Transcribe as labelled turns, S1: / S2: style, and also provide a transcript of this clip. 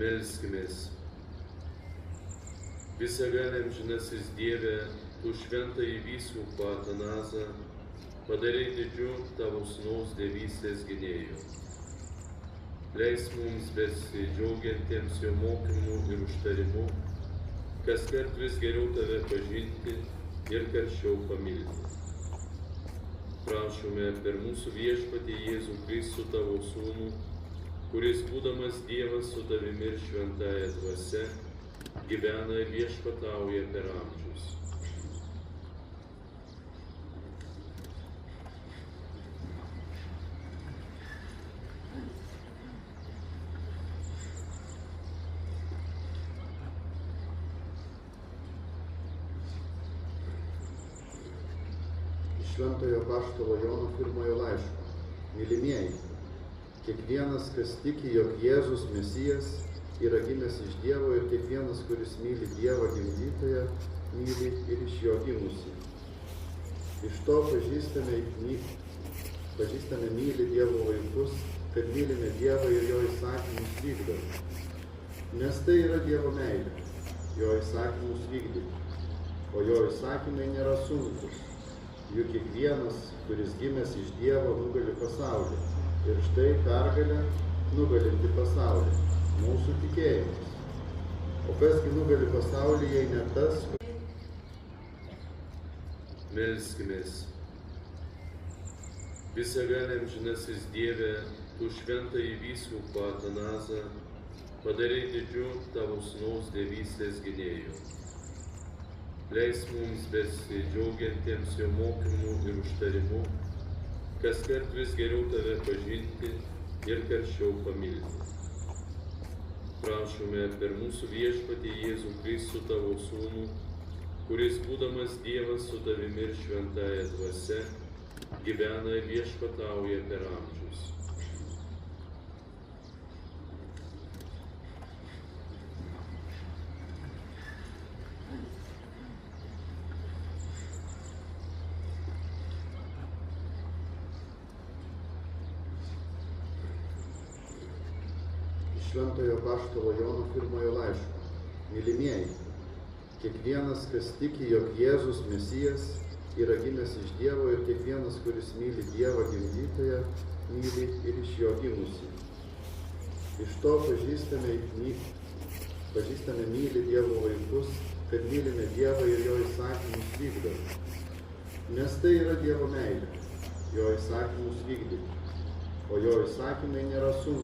S1: Melskimės. Visagaliam amžinasis Dieve, tu šventąjį vyskupą Atanazą padarei didžiu tavo sūnaus dievystės gynėju. Leis mums besidžiaugiantiems jo mokymu ir užtarimu, kaskart vis geriau tave pažinti ir karščiau pamilti. Prašome per mūsų viešpatį Jėzų Kristų tavo sūnų, kuris būdamas Dievas su tavimi ir šventąja dvasia, gyvena ir viešpatauja per amžius.
S2: Šventojo apaštalo Jono pirmojo laiško. Mylimieji, kiekvienas, kas tiki, jog Jėzus Mesijas yra gimęs iš Dievo, ir kiekvienas, kuris myli Dievą gimdytoją, myli ir iš jo gimusį. Iš to pažįstame myli Dievo vaikus, kad mylime Dievą ir jo įsakymus vykdome. Nes tai yra Dievo meilė, jo įsakymus vykdyti, o jo įsakymai nėra sunkus. Juk kiekvienas, kuris gimęs iš Dievo, nugali pasaulį. Ir štai pergalė nugalinti pasaulį – mūsų tikėjimas. O kasgi nugali pasaulį, jei ne tas,
S1: Melskimės. Visagaliam amžinasis Dieve, tu šventąjį vyskupą Atanazą padarei didžiu tavo sūnaus dievystės gynėju. Leis mums besidžiaugiantiems jo mokymu ir užtarimu, kaskart vis geriau tave pažinti ir karščiau pamilti. Prašome per mūsų viešpatį Jėzų Kristų tavo sūnų, kuris būdamas Dievas su tavimi ir šventąja dvasia, gyvena ir viešpatauja per amžius.
S2: Šventojo apaštalo Jono pirmojo laiško. Mylimieji, kiekvienas, kas tiki, jog Jėzus Mesijas yra gimęs iš Dievo, ir kiekvienas, kuris myli Dievą gimdytoją, myli ir iš jo gimusį. Iš to pažįstame myli Dievo vaikus, kad mylime Dievą ir jo įsakymus vykdome. Nes tai yra Dievo meilė, jo įsakymus vykdyti, o jo įsakymai nėra sunkus.